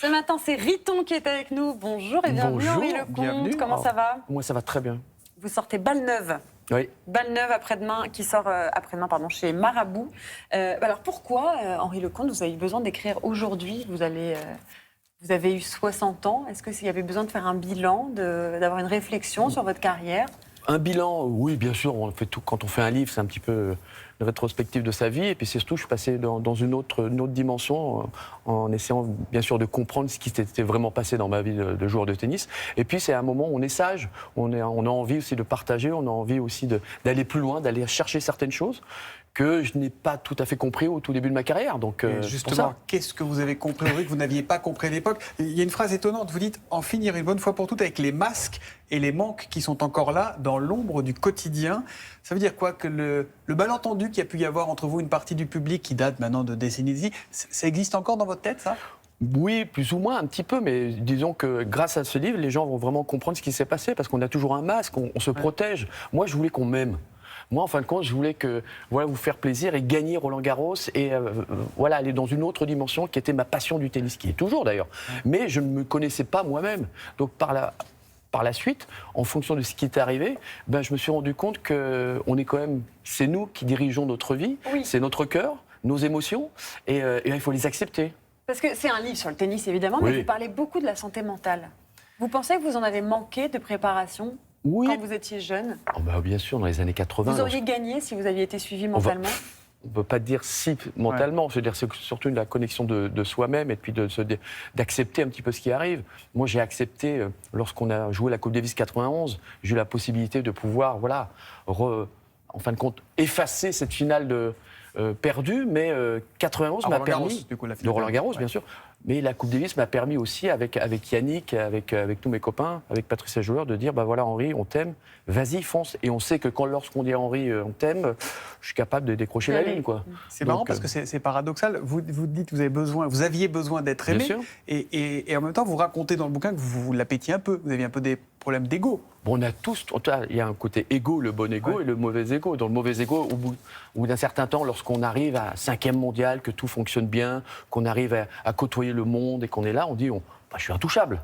Ce matin, c'est Riton qui est avec nous. Bonjour et bienvenue Bonjour, Henri Lecomte. bienvenue. Comment ça va? Moi, ça va très bien. Vous sortez Balle Neuve. Oui. Balle Neuve après-demain, qui sort après-demain, pardon, chez Marabout. Alors pourquoi, Henri Lecomte, vous avez eu besoin d'écrire aujourd'hui? Vous avez eu 60 ans. Est-ce qu'il y avait besoin de faire un bilan, d'avoir une réflexion sur votre carrière? Un bilan, oui, bien sûr, on fait tout. Quand on fait un livre, c'est un petit peu une rétrospective de sa vie. Et puis surtout, je suis passé dans une autre dimension en essayant, bien sûr, de comprendre ce qui s'était vraiment passé dans ma vie de joueur de tennis. Et puis, c'est un moment où on est sage, on a envie aussi de partager, on a envie aussi d'aller plus loin, d'aller chercher certaines choses que je n'ai pas tout à fait compris au tout début de ma carrière. Donc, justement, qu'est-ce que vous avez compris aujourd'hui que vous n'aviez pas compris à l'époque? Il y a une phrase étonnante, vous dites « en finir une bonne fois pour toutes avec les masques et les manques qui sont encore là dans l'ombre du quotidien ». Ça veut dire quoi? Que le malentendu qu'il y a pu y avoir entre vous, une partie du public qui date maintenant de décennies, ça existe encore dans votre tête, ça? Oui, plus ou moins, un petit peu, mais disons que grâce à ce livre, les gens vont vraiment comprendre ce qui s'est passé, parce qu'on a toujours un masque, on se protège. Moi, je voulais qu'on m'aime. Moi, en fin de compte, je voulais vous faire plaisir et gagner Roland-Garros et aller dans une autre dimension qui était ma passion du tennis, qui est toujours d'ailleurs. Mais je ne me connaissais pas moi-même. Donc par la suite, en fonction de ce qui est arrivé, je me suis rendu compte que c'est nous qui dirigeons notre vie, c'est notre cœur, nos émotions, et il faut les accepter. Parce que c'est un livre sur le tennis, évidemment, mais vous parlez beaucoup de la santé mentale. Vous pensez que vous en avez manqué de préparation? Oui. Quand vous étiez jeune? Bien sûr, dans les années 80. Vous auriez gagné si vous aviez été suivi mentalement? On ne peut pas dire si mentalement. Ouais. C'est surtout la connexion de soi-même et puis d'accepter un petit peu ce qui arrive. Moi, j'ai accepté, lorsqu'on a joué la Coupe Davis 91, j'ai eu la possibilité de pouvoir, en fin de compte, effacer cette finale perdue, mais 91 m'a permis... De Roland-Garros, bien sûr. Mais la Coupe Davis m'a permis aussi, avec Yannick, avec tous mes copains, avec Patricia Joueur, de dire, Henri, on t'aime, vas-y, fonce. Et on sait que lorsqu'on dit à Henri, on t'aime, je suis capable de décrocher la ligne, quoi. C'est marrant parce que c'est paradoxal. Vous dites que vous aviez besoin d'être aimé. Et en même temps, vous racontez dans le bouquin que vous l'appétiez un peu. Vous aviez un peu des problèmes d'ego. On a tous, il y a un côté égo, le bon égo et le mauvais égo. Dans le mauvais égo, au bout d'un certain temps, lorsqu'on arrive à 5e mondial, que tout fonctionne bien, qu'on arrive à côtoyer le monde et qu'on est là, on dit je suis intouchable.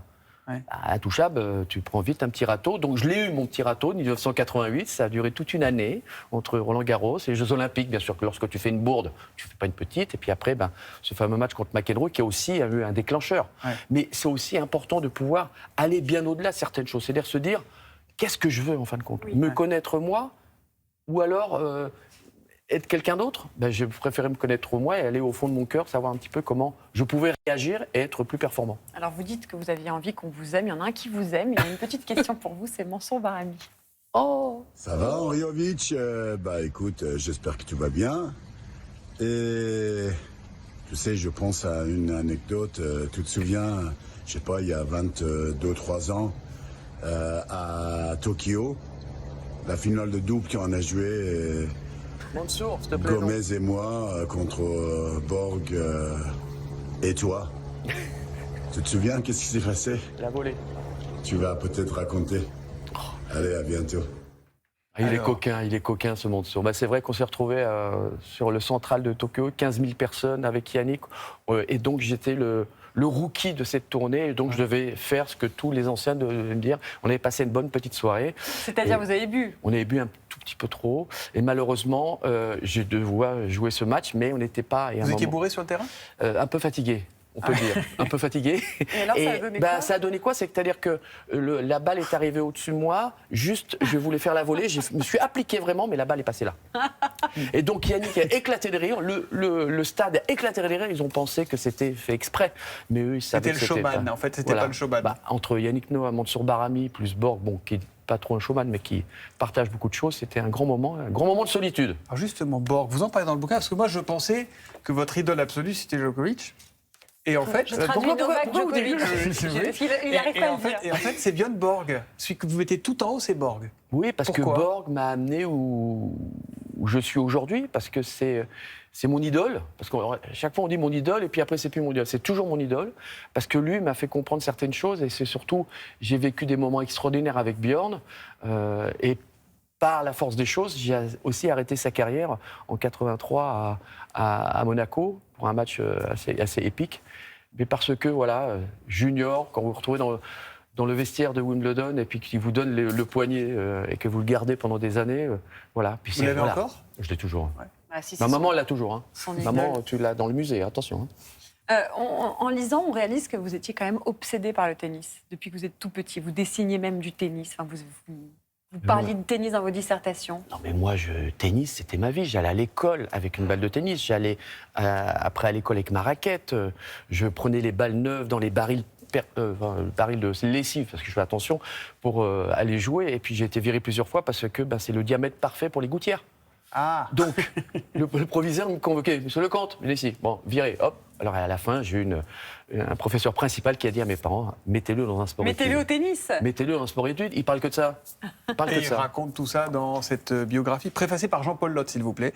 Ouais. Intouchable, tu prends vite un petit râteau. Donc je l'ai eu, mon petit râteau, 1988. Ça a duré toute une année entre Roland-Garros et les Jeux Olympiques. Bien sûr que lorsque tu fais une bourde, tu ne fais pas une petite. Et puis après, ce fameux match contre McEnroe qui a aussi eu un déclencheur. Ouais. Mais c'est aussi important de pouvoir aller bien au-delà de certaines choses. C'est-à-dire se dire, qu'est-ce que je veux en fin de compte? Me connaître moi? Ou alors être quelqu'un d'autre? Je préférais me connaître moi et aller au fond de mon cœur, savoir un petit peu comment je pouvais réagir et être plus performant. Alors vous dites que vous aviez envie qu'on vous aime, il y en a un qui vous aime. Il y a une petite question pour vous, c'est Mansour Barami. Oh! Ça va, Henriovic? Écoute, j'espère que tu vas bien. Et tu sais, je pense à une anecdote. Tu te souviens, je sais pas, il y a 22-3 ans, à Tokyo, la finale de double qu'on a joué. Mansour, s'il te plaît. Gomez et moi contre Borg et toi. Tu te souviens, qu'est-ce qui s'est passé? La volée. Tu vas peut-être raconter. Allez, à bientôt. Il est coquin ce Mansour. C'est vrai qu'on s'est retrouvé sur le central de Tokyo, 15 000 personnes avec Yannick. Et donc j'étais le rookie de cette tournée. Et donc je devais faire ce que tous les anciens devaient me dire. On avait passé une bonne petite soirée. C'est-à-dire, vous avez bu? On avait bu un tout petit peu trop. Et malheureusement, j'ai dû jouer ce match, mais on n'était pas... Vous étiez bourré sur le terrain? Un peu fatigué. On peut le dire, un peu fatigué. Et alors, ça a donné quoi? Ça a donné quoi? C'est-à-dire que la balle est arrivée au-dessus de moi, juste, je voulais faire la volée, je me suis appliqué vraiment, mais la balle est passée là. Et donc Yannick a éclaté de rire, le stade a éclaté de rire, ils ont pensé que c'était fait exprès. Mais eux, ils savaient que c'était le showman, en fait, c'était pas le showman. Entre Yannick Noah, Mansour Barami, plus Borg, qui n'est pas trop un showman, mais qui partage beaucoup de choses, c'était un grand moment de solitude. Alors justement, Borg, vous en parlez dans le bouquin, parce que moi, je pensais que votre idole absolue, c'était Djokovic. Et en fait, je traduis Novak Djokovic. Il n'arrive pas à le dire. Et en fait, c'est Björn Borg. Celui que vous mettez tout en haut, c'est Borg. Oui, parce que Borg m'a amené où je suis aujourd'hui, parce que c'est mon idole. Parce qu'à chaque fois, on dit mon idole, et puis après, c'est plus mon idole. C'est toujours mon idole, parce que lui m'a fait comprendre certaines choses, et c'est surtout, j'ai vécu des moments extraordinaires avec Björn, et par la force des choses, j'ai aussi arrêté sa carrière en 83 à Monaco, pour un match assez épique. mais parce que, voilà, junior, quand vous vous retrouvez dans le vestiaire de Wimbledon et puis qu'il vous donne le poignet et que vous le gardez pendant des années, voilà. Puis Vous l'avez voilà. encore? Je l'ai toujours. Ouais. Ah, si, Ma c'est maman l'a toujours. Hein. son Maman, idole. tu l'as dans le musée, attention. Hein. En lisant, on réalise que vous étiez quand même obsédé par le tennis depuis que vous êtes tout petit. Vous dessiniez même du tennis. Enfin, vous parliez de tennis dans vos dissertations. Non, mais moi, tennis, c'était ma vie. J'allais à l'école avec une balle de tennis. J'allais après à l'école avec ma raquette. Je prenais les balles neuves dans les barils de lessive, parce que je fais attention, pour aller jouer. Et puis j'ai été viré plusieurs fois parce que c'est le diamètre parfait pour les gouttières. Ah. Donc, le proviseur me convoquait. Monsieur Lecomte, venez ici. Bon, viré, hop. Alors à la fin, j'ai eu un professeur principal qui a dit à mes parents, mettez-le dans un sport études. Mettez-le au tennis. Mettez-le dans un sport études. Il parle que de ça. Il parle que Et de il ça. raconte tout ça dans cette biographie, préfacée par Jean-Paul Lotte, s'il vous plaît.